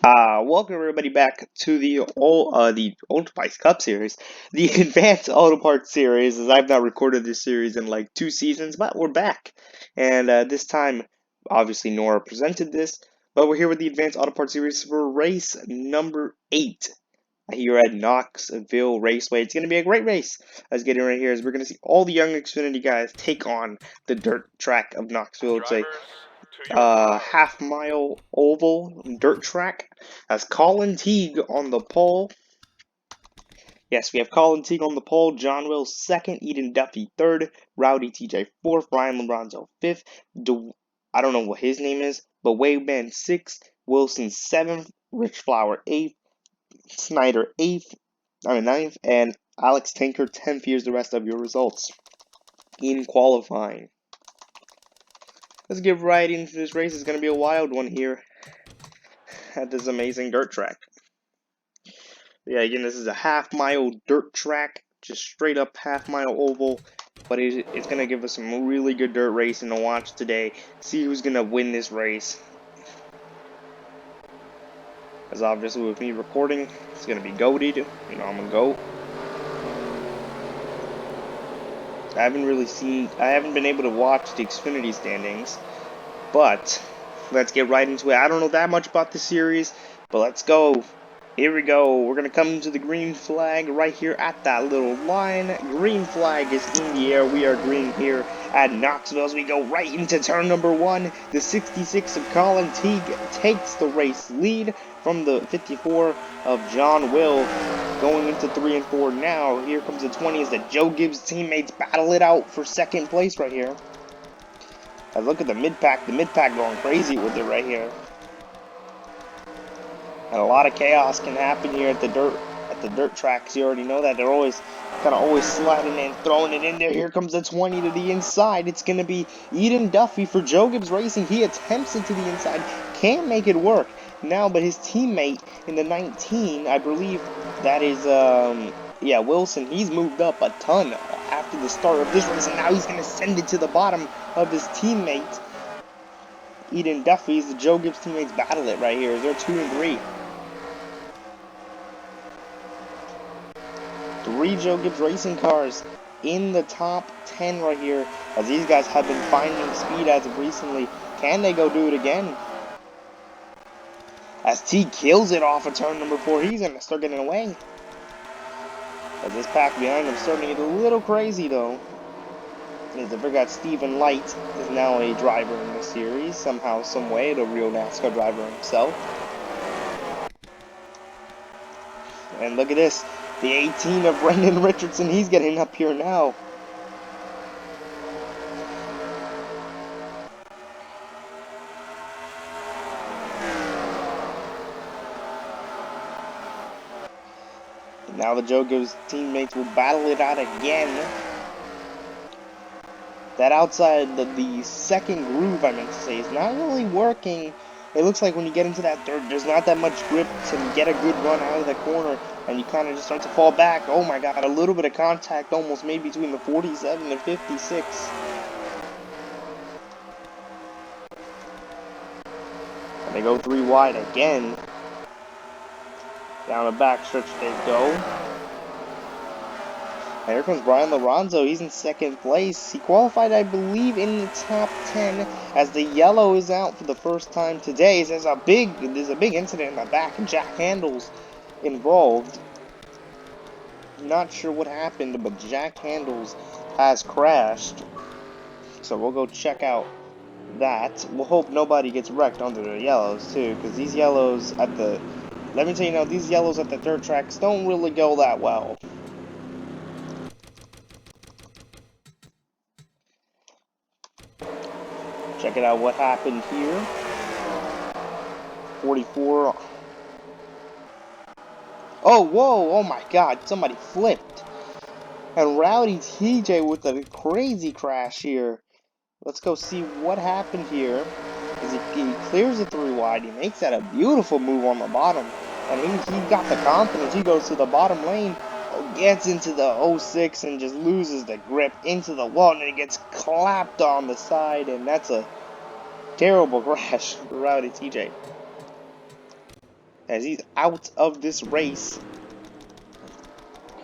Welcome everybody back to the Old Spice Cup series, the Advanced Auto Parts series. As I've not recorded this series in like 2 seasons, but we're back, and this time, obviously Nora presented this, but we're here with the Advanced Auto Parts series for race number 8 here at Knoxville Raceway. It's gonna be a great race. Let's get in right here, as we're gonna see all the young Xfinity guys take on the dirt track of Knoxville. It's a half-mile oval dirt track. Has Colin Teague on the pole. Yes, we have Colin Teague on the pole. John Wills second. Eden Duffy third. Rowdy TJ fourth. Brian Lorenzo fifth. I don't know what his name is, but Wade Ben sixth. Wilson seventh. Rich Flower eighth. Snyder ninth. And Alex Tanker 10th. Here's the rest of your results in qualifying. Let's get right into this race. It's going to be a wild one here at this amazing dirt track. Yeah, again, this is a half-mile dirt track, just straight up half-mile oval, but it's going to give us some really good dirt racing to watch today. See who's going to win this race. As obviously with me recording, it's going to be goated. You know, I'm a goat. I haven't been able to watch the Xfinity standings, but let's get right into it. I don't know that much about the series, but let's go. Here we go. We're going to come to the green flag right here at that little line. Green flag is in the air. We are green here at Knoxville as we go right into turn number 1. The 66 of Colin Teague takes the race lead from the 54 of John Will. Going into 3 and 4 now. Here comes the 20 as the Joe Gibbs teammates battle it out for second place right here. And look at the mid-pack going crazy with it right here. And a lot of chaos can happen here at the dirt tracks. You already know that. They're always sliding and throwing it in there. Here comes the 20 to the inside. It's going to be Eden Duffy for Joe Gibbs Racing. He attempts it to the inside. Can't make it work now, but his teammate in the 19, I believe that is, Wilson. He's moved up a ton after the start of this race, and now he's going to send it to the bottom of his teammate. Eden Duffy's, the Joe Gibbs teammates battle it right here. They're 2 and 3. 3 Joe Gibbs Racing cars in the top 10 right here, as these guys have been finding speed as of recently. Can they go do it again? As T kills it off of turn number 4, he's going to start getting away. As this pack behind him starting to get a little crazy though. As I forgot, Stephen Light is now a driver in the series, somehow, some way, the real NASCAR driver himself. And look at this. The 18 of Brendan Richardson, he's getting up here now. And now the Joe Gibbs teammates will battle it out again. That outside, the second groove, I meant to say, is not really working. It looks like when you get into that dirt, there's not that much grip to get a good run out of the corner, and you kind of just start to fall back. Oh my god, a little bit of contact almost made between the 47 and 56. And they go 3 wide again. Down the back stretch they go. And here comes Brian Lorenzo. He's in second place. He qualified, I believe, in the top 10 as the yellow is out for the first time today. There's a big incident in the back and Jack Handles involved. Not sure what happened, but Jack Handles has crashed. So we'll go check out that. We'll hope nobody gets wrecked under the yellows too, because these yellows at the... Let me tell you now, these yellows at the dirt tracks don't really go that well. Check it out what happened here. 44. Oh, whoa, oh my god, somebody flipped. And Rowdy TJ with a crazy crash here. Let's go see what happened here. As he clears the 3 wide, he makes that a beautiful move on the bottom. And he got the confidence. He goes to the bottom lane, gets into the 06 and just loses the grip into the wall, and it gets clapped on the side, and that's a terrible crash for Rowdy TJ. as he's out of this race.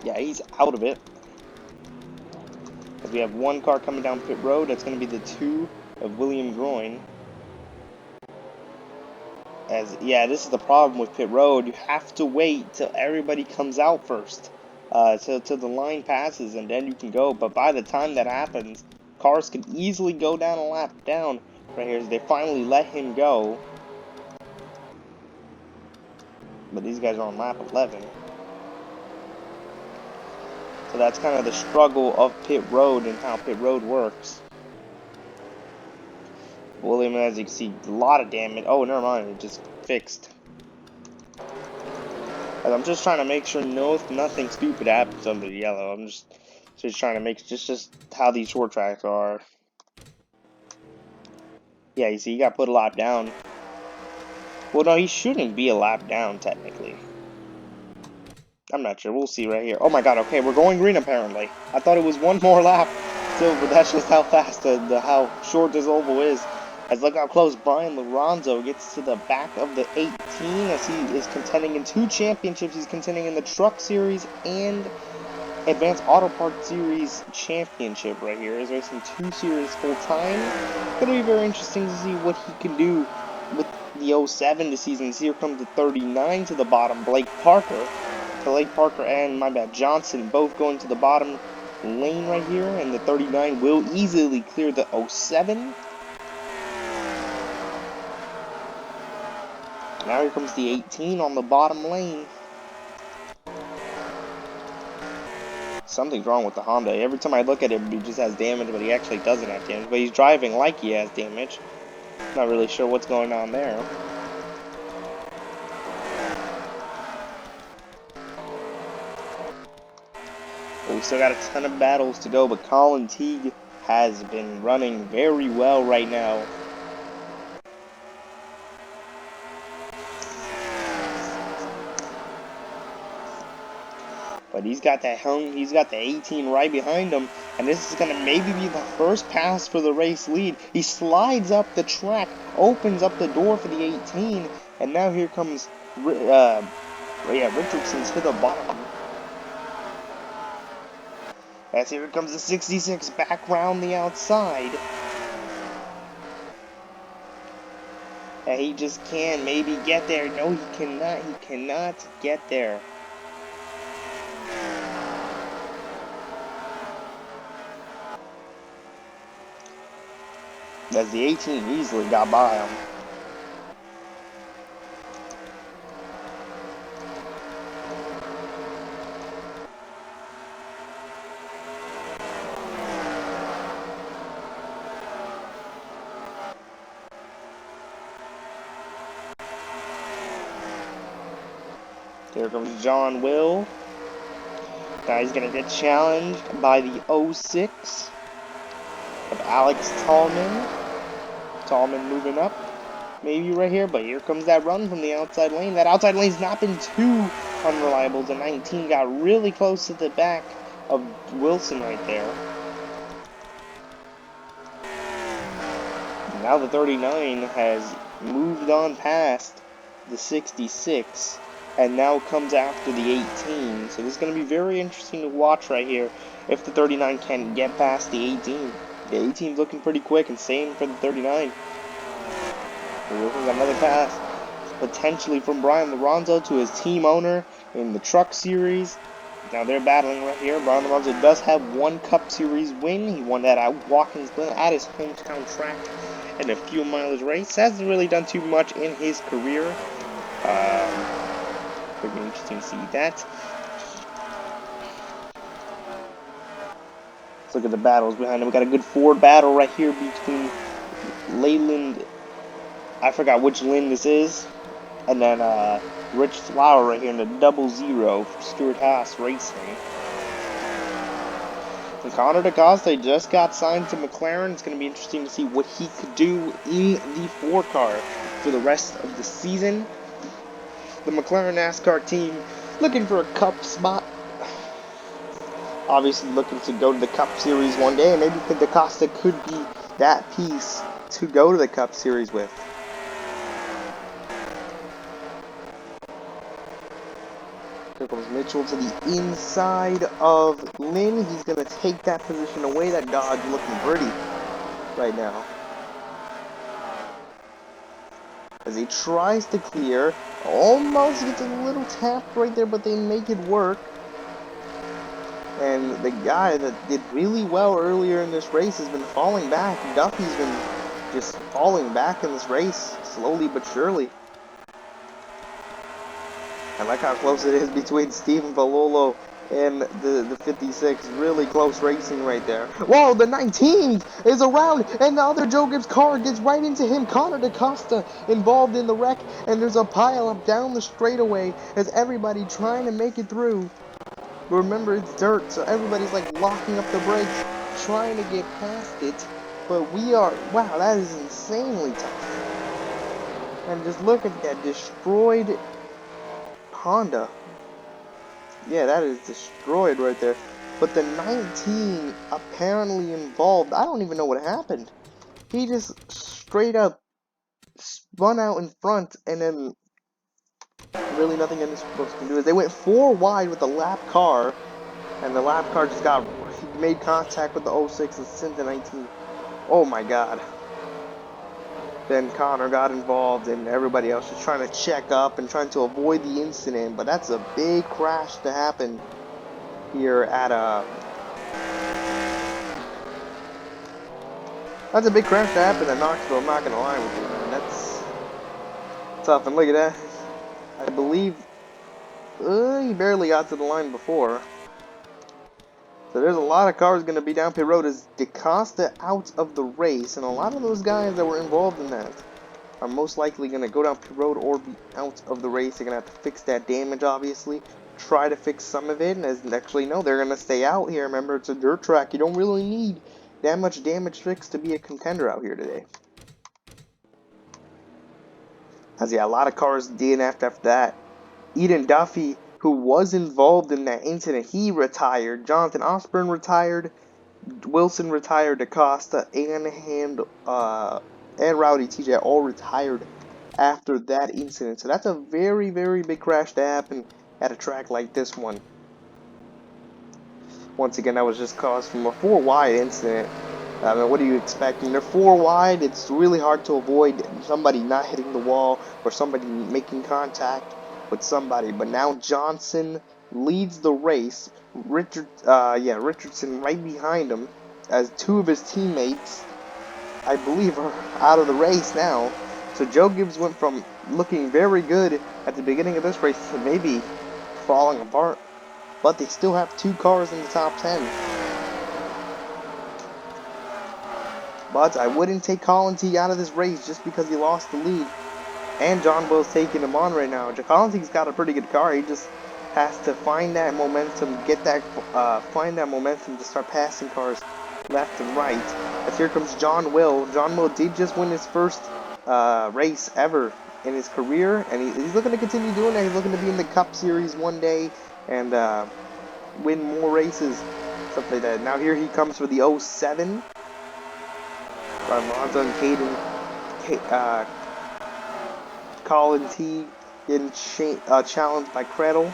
Yeah, he's out of it. As we have one car coming down pit road, that's going to be the 2 of William Groin. As, yeah, this is the problem with pit road. You have to wait till everybody comes out first. Till the line passes, and then you can go. But by the time that happens, cars can easily go down a lap down. Right here, as they finally let him go. But these guys are on lap 11. So that's kind of the struggle of pit road and how pit road works. William, as you can see, a lot of damage. Oh, never mind, it just fixed. And I'm just trying to make sure nothing stupid happens under the yellow. I'm just trying to make just how these short tracks are. Yeah, you see, he got put a lap down. Well, no, he shouldn't be a lap down technically. I'm not sure. We'll see right here. Oh my God. Okay, we're going green apparently. I thought it was one more lap. So, but that's just how fast how short this oval is. As look how close Brian Lorenzo gets to the back of the 18 as he is contending in 2 championships. He's contending in the Truck Series and Advanced Auto Parts Series Championship right here. He's racing 2 series full time. It's going to be very interesting to see what he can do with the 07 this season. Here comes the 39 to the bottom, Blake Parker. Blake Parker and, my bad, Johnson both going to the bottom lane right here, and the 39 will easily clear the 07. Now here comes the 18 on the bottom lane. Something's wrong with the Honda. Every time I look at him, he just has damage, but he actually doesn't have damage. But he's driving like he has damage. Not really sure what's going on there. But we still got a ton of battles to go, but Colin Teague has been running very well right now. But he's got that he's got the 18 right behind him, and this is going to maybe be the first pass for the race lead. He slides up the track, opens up the door for the 18, and now here comes Richardson to the bottom. As here comes the 66 back round the outside. And he just can maybe get there. No, he cannot. He cannot get there. As the 18 easily got by him. Here comes John Will. Now he's going to get challenged by the 06 of Alex Tallman. Tallman moving up, maybe right here, but here comes that run from the outside lane. That outside lane's not been too unreliable. The 19 got really close to the back of Wilson right there. Now the 39 has moved on past the 66 and now comes after the 18. So this is going to be very interesting to watch right here if the 39 can get past the 18. The 18's looking pretty quick, and same for the 39. We're looking at another pass, potentially from Brian Lorenzo to his team owner in the Truck Series. Now they're battling right here. Brian Lorenzo does have 1 Cup Series win. He won that at Watkins Glen at his hometown track in a fuel mileage race. Hasn't really done too much in his career. Pretty interesting to see that. Let's look at the battles behind him. We got a good Ford battle right here between Leyland, I forgot which Lynn this is, and then Rich Flower right here in the 00 for Stuart Haas Racing. And Connor DaCosta just got signed to McLaren. It's going to be interesting to see what he could do in the 4 car for the rest of the season. The McLaren NASCAR team looking for a Cup spot. Obviously looking to go to the Cup Series one day, and maybe DaCosta could be that piece to go to the Cup Series with. Comes Mitchell to the inside of Lynn. He's going to take that position away. That Dodge looking pretty right now. As he tries to clear, almost gets a little tapped right there, but they make it work. And the guy that did really well earlier in this race has been falling back. Duffy's been just falling back in this race, slowly but surely. I like how close it is between Steven Valolo and the 56. Really close racing right there. Whoa, the 19th is around, and the other Joe Gibbs car gets right into him. Connor DaCosta involved in the wreck, and there's a pile up down the straightaway as everybody trying to make it through. But remember, it's dirt, so everybody's like locking up the brakes, trying to get past it. But we are, wow, that is insanely tough. And just look at that destroyed Honda. Yeah, that is destroyed right there. But the 19 apparently involved, I don't even know what happened. He just straight up spun out in front, and then really nothing any supposed to do is they went 4 wide with the lap car, and the lap car just got, he made contact with the 06 and sent the 19. Oh my god. Then Connor got involved, and everybody else was trying to check up and trying to avoid the incident. But that's a big crash to happen here at that's a big crash to happen at Knoxville. I'm not gonna lie with you, man. That's tough. And look at that. I believe he barely got to the line before. So there's a lot of cars going to be down pit road as DaCosta out of the race, and a lot of those guys that were involved in that are most likely going to go down pit road or be out of the race. They're going to have to fix that damage, obviously. Try to fix some of it, and actually, no, they're going to stay out here. Remember, it's a dirt track. You don't really need that much damage fixed to be a contender out here today. As yeah, a lot of cars DNF'd after that. Eden Duffy, who was involved in that incident, he retired. Jonathan Osborne retired. Wilson retired. DaCosta and Rowdy TJ all retired after that incident. So that's a very, very big crash to happen at a track like this one. Once again, that was just caused from a 4 wide incident. I mean, what are you expecting? They're 4 wide. It's really hard to avoid somebody not hitting the wall or somebody making contact with somebody. But now Johnson leads the race. Richardson right behind him, as 2 of his teammates, I believe, are out of the race now. So Joe Gibbs went from looking very good at the beginning of this race to maybe falling apart. But they still have 2 cars in the top 10. But I wouldn't take Colin Teague out of this race just because he lost the lead. And John Will's taking him on right now. Colin Teague's got a pretty good car. He just has to find that momentum, find that momentum to start passing cars left and right. As here comes John Will. John Will did just win his first race ever in his career, and he's looking to continue doing that. He's looking to be in the Cup Series one day and win more races, stuff like that. Now here he comes for the 07. Alonso and Caden, Colin Teague getting challenged by Cradle.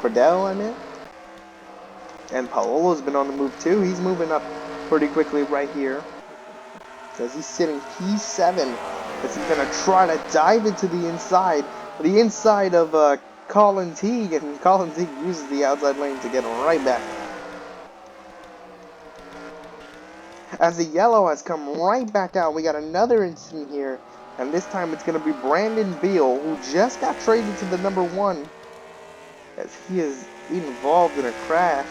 Cradell, I meant. And Palolo's been on the move too. He's moving up pretty quickly right here. As he's sitting P7. As he's going to try to dive into the inside of Colin Teague. And Colin Teague uses the outside lane to get right back. As the yellow has come right back out, we got another incident here, and this time it's going to be Brandon Beal, who just got traded to the number 1, as he is involved in a crash.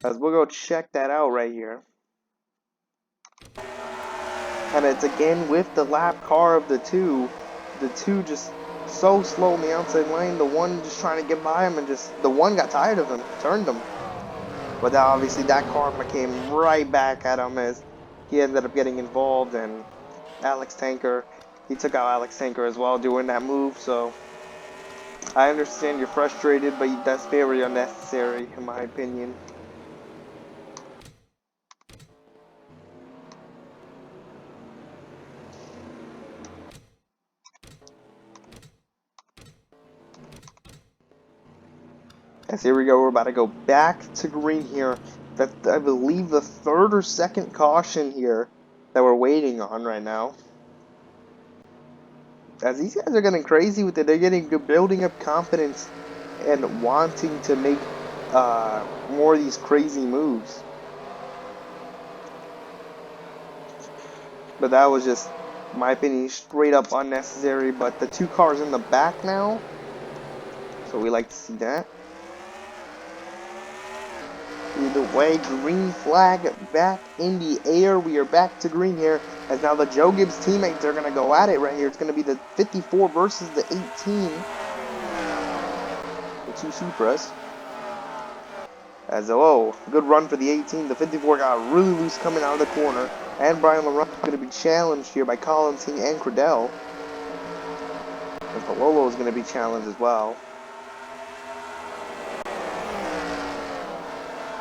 As we'll go check that out right here. And it's again with the lap car of the 2. The 2 just so slow in the outside lane, the 1 just trying to get by him, and just the 1 got tired of him, turned him. But obviously that karma came right back at him as he ended up getting involved, and Alex Tanker, he took out Alex Tanker as well doing that move. So I understand you're frustrated, but that's very unnecessary in my opinion. As here we go, we're about to go back to green here. That's, I believe, the third or second caution here that we're waiting on right now. As these guys are getting crazy with it, they're building up confidence and wanting to make more of these crazy moves. But that was just, in my opinion, straight up unnecessary. But the two cars in the back now, so we like to see that. Either way, green flag back in the air. We are back to green here, as now the Joe Gibbs teammates are going to go at it right here. It's going to be the 54 versus the 18. The two Supras. As, oh, good run for the 18. The 54 got really loose coming out of the corner. And Brian LaRon is going to be challenged here by Colin Teague and Cradell. And Palolo is going to be challenged as well.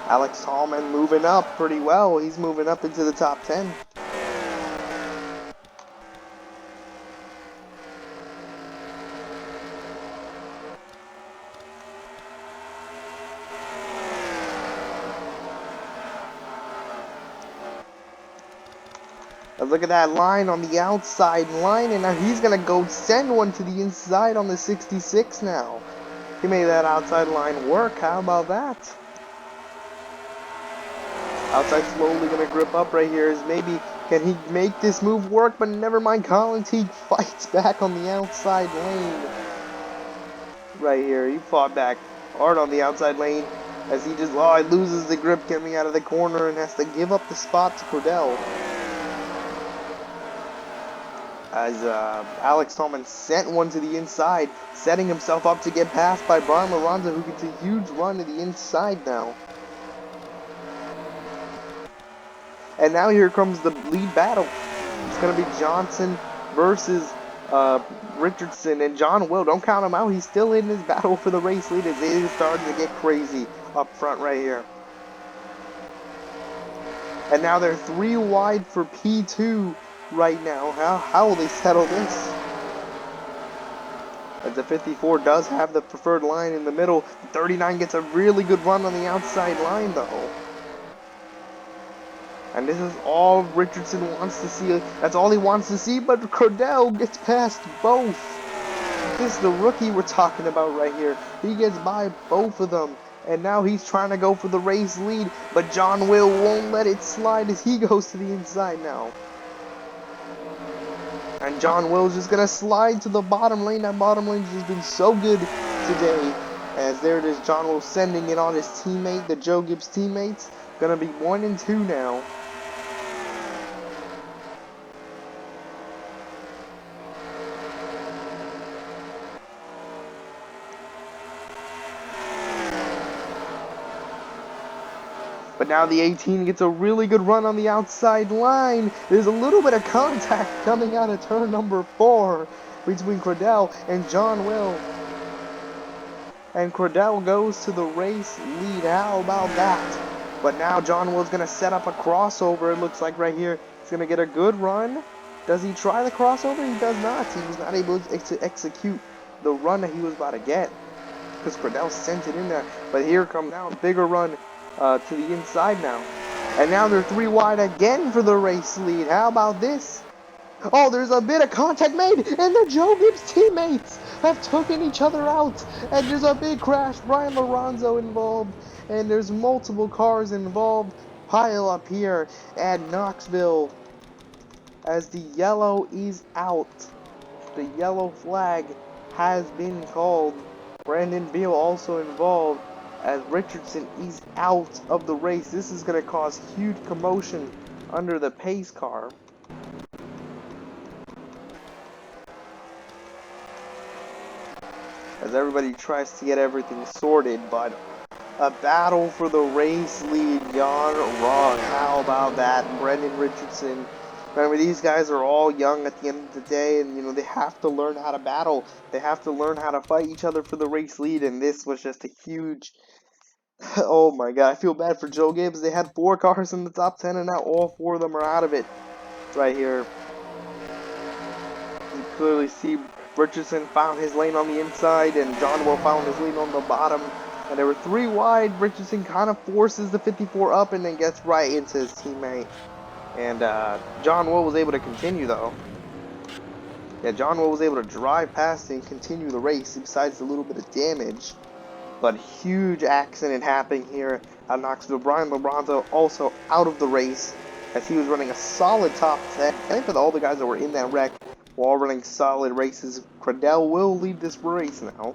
Alex Tallman moving up pretty well. He's moving up into the top 10. Now look at that line on the outside line, and now he's going to go send one to the inside on the 66 now. He made that outside line work. How about that? Outside slowly going to grip up right here. Is maybe, can he make this move work? But never mind, Colin Teague fights back on the outside lane. Right here, he fought back hard on the outside lane. As he just, loses the grip coming out of the corner and has to give up the spot to Cordell. As Alex Tallman sent one to the inside, setting himself up to get passed by Brian Laronza, who gets a huge run to the inside now. And now here comes the lead battle. It's going to be Johnson versus Richardson. And John Will, don't count him out. He's still in this battle for the race lead as it is starting to get crazy up front right here. And now they're 3 wide for P2 right now. How will they settle this? As the 54 does have the preferred line in the middle. 39 gets a really good run on the outside line though. And this is all Richardson wants to see. That's all he wants to see, but Cordell gets past both. This is the rookie we're talking about right here. He gets by both of them. And now he's trying to go for the race lead, but John Will won't let it slide as he goes to the inside now. And John Will's just going to slide to the bottom lane. That bottom lane's just been so good today. As there it is, John Will sending it on his teammate, the Joe Gibbs teammates. Going to be 1 and 2 now. But now the 18 gets a really good run on the outside line. There's a little bit of contact coming out of turn number 4 between Cordell and John Will. And Cordell goes to the race lead. How about that? But now John Will's going to set up a crossover. It looks like right here. He's going to get a good run. Does he try the crossover? He does not. He was not able to execute the run that he was about to get, because Cordell sent it in there. But here comes now a bigger run to the inside now. And now they're 3 wide again for the race lead. How about this? Oh, there's a bit of contact made, and the Joe Gibbs teammates have taken each other out. And there's a big crash. Brian Lorenzo involved, and there's multiple cars involved. Pile up here at Knoxville as the yellow is out. The yellow flag has been called. Brandon Beal also involved, as Richardson is out of the race. This is going to cause huge commotion under the pace car. As everybody tries to get everything sorted, but a battle for the race lead gone wrong. How about that? Brendan Richardson. Remember, these guys are all young at the end of the day, and, you know, they have to learn how to battle. They have to learn how to fight each other for the race lead, and this was just a huge... Oh my god, I feel bad for Joe Gibbs. They had 4 cars in the top 10, and now all 4 of them are out of it. Right here. You clearly see Richardson found his lane on the inside, and John Will found his lane on the bottom. And there were 3 wide. Richardson kind of forces the 54 up and then gets right into his teammate. And John Will was able to continue, though. Yeah, John Will was able to drive past and continue the race, besides a little bit of damage. But huge accident happening here at Knoxville. Brian Labronto also out of the race, as he was running a solid top 10. I think with all the guys that were in that wreck were all running solid races. Cradell will lead this race now,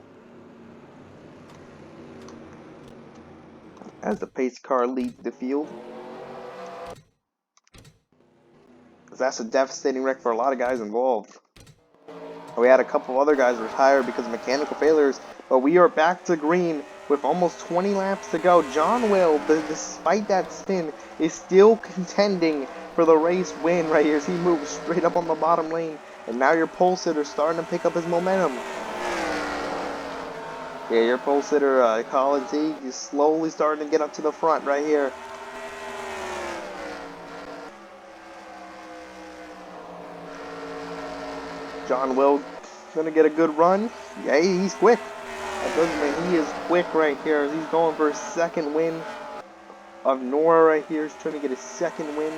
as the pace car leads the field. That's a devastating wreck for a lot of guys involved. We had a couple of other guys retire because of mechanical failures, but we are back to green with almost 20 laps to go. John Will, despite that spin, is still contending for the race win right here as he moves straight up on the bottom lane. And now your pole sitter starting to pick up his momentum. Yeah, your pole sitter, Colin Teague, is slowly starting to get up to the front right here. John Will gonna get a good run. Yeah, he's quick. That doesn't mean he is quick right here. He's going for his second win of Nora right here. He's trying to get his second win.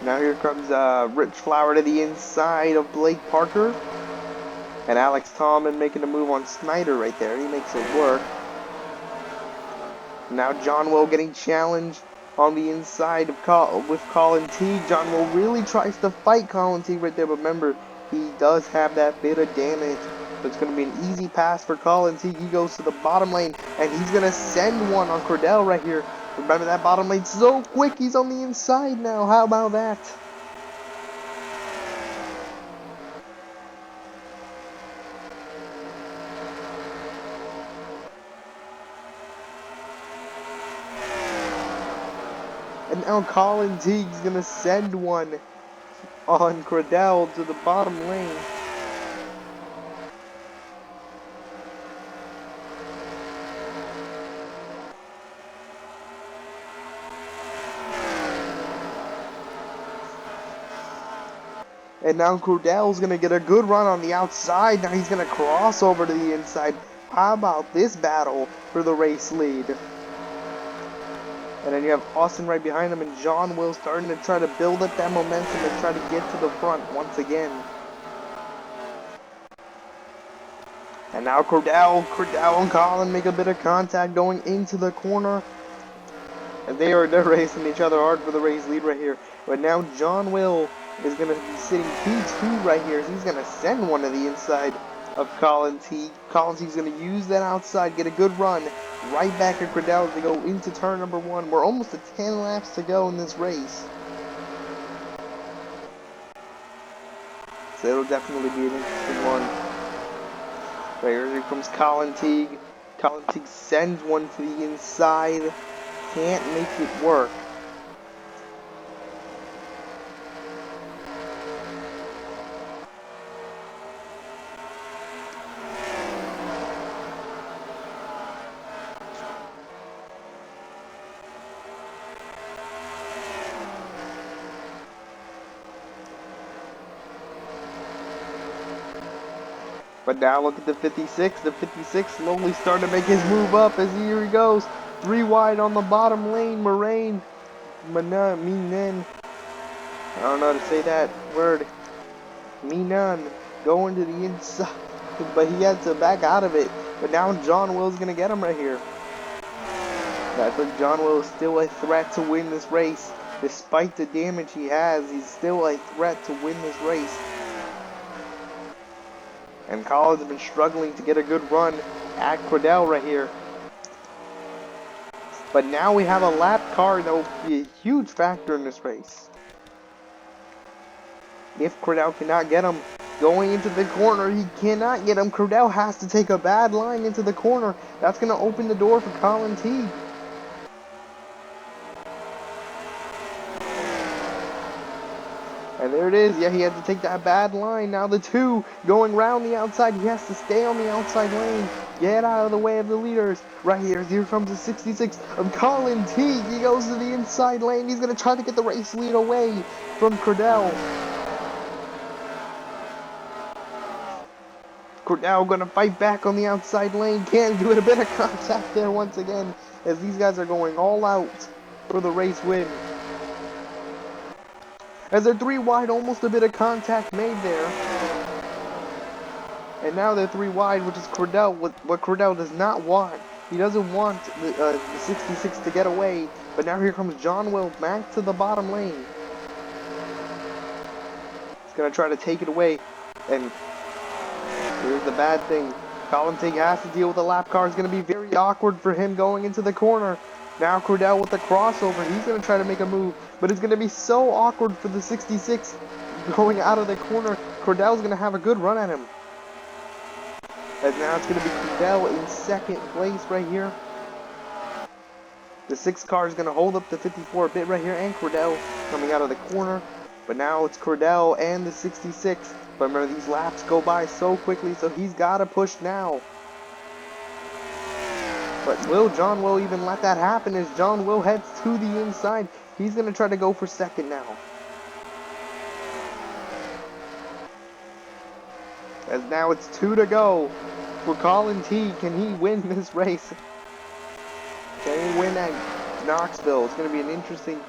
Now here comes Rich Flower to the inside of Blake Parker. And Alex Tallman making a move on Snyder right there. He makes it work. Now John Will getting challenged on the inside of with Colin Teague. John Will really tries to fight Colin Teague right there, but remember, he does have that bit of damage. So it's going to be an easy pass for Colin Teague. He goes to the bottom lane, and he's going to send one on Cordell right here. Remember, that bottom lane so quick. He's on the inside now. How about that? And now Colin Teague's going to send one on Cordell to the bottom lane. And now Cordell's going to get a good run on the outside. Now he's going to cross over to the inside. How about this battle for the race lead? And then you have Austin right behind him, and John Will starting to try to build up that momentum and try to get to the front once again. And now Cordell and Colin make a bit of contact going into the corner. And they're racing each other hard for the race lead right here. But now John Will is going to be sitting P2 right here. So he's going to send one to the inside of Colin Teague. Colin Teague's going to use that outside, get a good run. Right back at Cordell as they go into turn number 1. We're almost at 10 laps to go in this race. So it'll definitely be an interesting one. Right here comes Colin Teague. Colin Teague sends one to the inside. Can't make it work. But now look at the 56. The 56 slowly starting to make his move up as here he goes. 3 wide on the bottom lane. Minen. I don't know how to say that word. Minen going to the inside. But he had to back out of it. But now John Will's going to get him right here. I think John Will is still a threat to win this race. Despite the damage he has, he's still a threat to win this race. And Collins has been struggling to get a good run at Cordell right here. But now we have a lap car that will be a huge factor in this race. If Cordell cannot get him going into the corner, he cannot get him. Cordell has to take a bad line into the corner. That's going to open the door for Colin Teague. And there it is. Yeah, he had to take that bad line. Now the 2 going round the outside. He has to stay on the outside lane. Get out of the way of the leaders. Right here. Here comes the 66 of Colin Teague. He goes to the inside lane. He's going to try to get the race lead away from Cordell. Cordell gonna fight back on the outside lane. Can't do it. A bit of contact there once again as these guys are going all out for the race win. As they're 3 wide, almost a bit of contact made there. And now they're 3 wide, which is Cordell. What Cordell does not want. He doesn't want the 66 to get away. But now here comes John Will back to the bottom lane. He's going to try to take it away. And here's the bad thing. Colin Teague has to deal with the lap car. It's going to be very awkward for him going into the corner. Now Cordell with the crossover. He's going to try to make a move. But it's going to be so awkward for the 66 going out of the corner. Cordell's going to have a good run at him. And now it's going to be Cordell in second place right here. The 6 car is going to hold up the 54 a bit right here. And Cordell coming out of the corner. But now it's Cordell and the 66. But remember, these laps go by so quickly, so he's got to push now. But will John Will even let that happen as John Will heads to the inside? He's going to try to go for second now. As now it's 2 to go for Colin Teague. Can he win this race? Can he win at Knoxville? It's going to be an interesting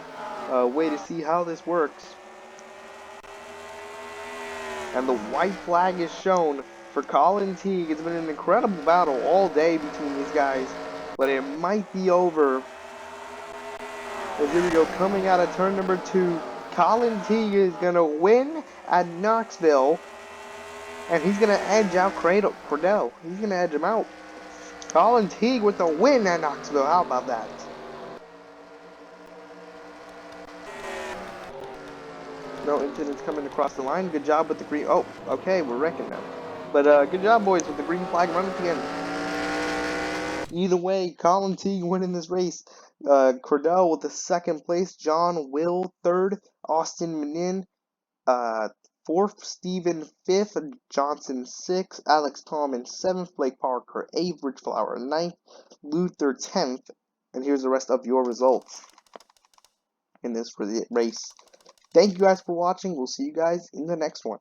way to see how this works. And the white flag is shown for Colin Teague. It's been an incredible battle all day between these guys, but it might be over. As here we go, coming out of turn number 2, Colin Teague is going to win at Knoxville, and he's going to edge out Cordell. He's going to edge him out. Colin Teague with the win at Knoxville. How about that? No incidents coming across the line. Good job with the green. Oh, okay, we're wrecking now. But good job, boys, with the green flag run at the end. Either way, Colin Teague winning this race. Cordell with the second place. John Will third. Austin Menin 4th. Stephen 5th. Johnson 6th. Alex Tallman 7th. Blake Parker 8th. Rich Flower 9th. Luther 10th. And here's the rest of your results in this race. Thank you guys for watching. We'll see you guys in the next one.